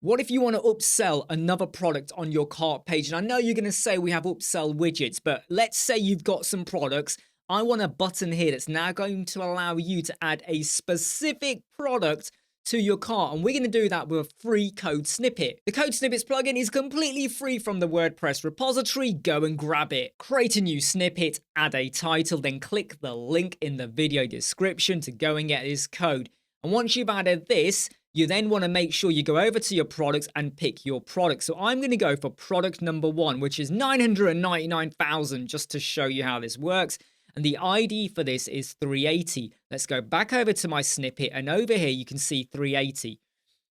What if you want to upsell another product on your cart page? And I know you're going to say we have upsell widgets, but let's say you've got some products. I want a button here that's now going to allow you to add a specific product to your cart. And we're going to do that with a free code snippet. The code snippets plugin is completely free from the WordPress repository. Go and grab it. Create a new snippet, add a title, then click the link in the video description to go and get this code. And once you've added this, you then want to make sure you go over to your products and pick your product. So I'm going to go for product number 1, which is 999,000, just to show you how this works. And the ID for this is 380. Let's go back over to my snippet, and over here you can see 380.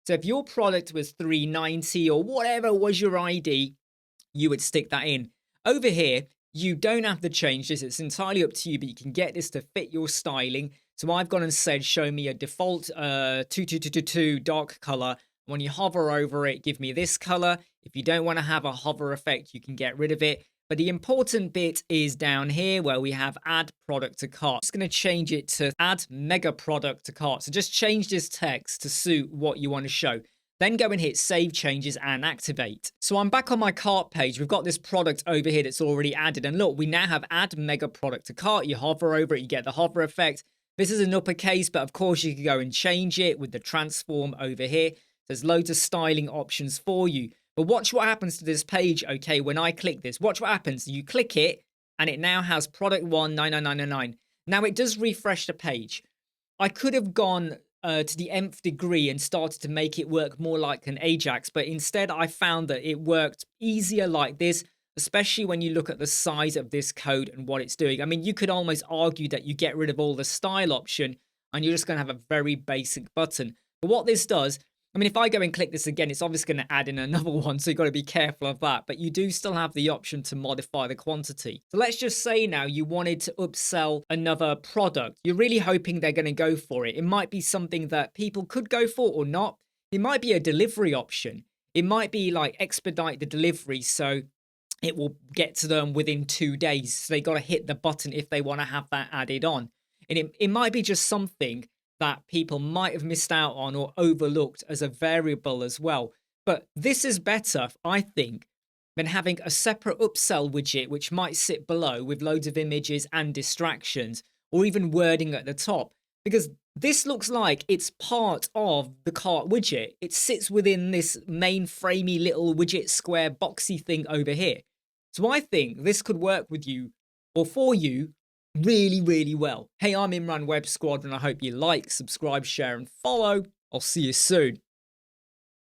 So if your product was 390 or whatever was your ID, you would stick that in. Over here, you don't have to change this. It's entirely up to you, but you can get this to fit your styling. So I've gone and said, show me a default 2222 dark color. When you hover over it, give me this color. If you don't want to have a hover effect, you can get rid of it. But the important bit is down here where we have add product to cart. I'm just going to change it to add mega product to cart. So just change this text to suit what you want to show. Then go and hit save changes and activate. So I'm back on my cart page. We've got this product over here that's already added. And look, we now have add mega product to cart. You hover over it, you get the hover effect. This is an uppercase, but of course you can go and change it with the transform over here. There's loads of styling options for you. But watch what happens to this page, okay, when I click this. Watch what happens. You click it, and it now has product 1, 99999. Now, it does refresh the page. I could have gone to the nth degree and started to make it work more like an Ajax, but instead I found that it worked easier like this, especially when you look at the size of this code and what it's doing. I mean, you could almost argue that you get rid of all the style option and you're just going to have a very basic button. But what this does, I mean, if I go and click this again, it's obviously going to add in another one, so you've got to be careful of that. But you do still have the option to modify the quantity. So let's just say now you wanted to upsell another product. You're really hoping they're going to go for it. It might be something that people could go for or not. It might be a delivery option. It might be like expedite the delivery, so it will get to them within 2 days. So they got to hit the button if they want to have that added on. And it might be just something that people might have missed out on or overlooked as a variable as well. But this is better, I think, than having a separate upsell widget, which might sit below with loads of images and distractions, or even wording at the top, because this looks like it's part of the cart widget. It sits within this main framey little widget square boxy thing over here. So I think this could work with you or for you really, really well. Hey, I'm Imran Squadron. I hope you like, subscribe, share, and follow. I'll see you soon.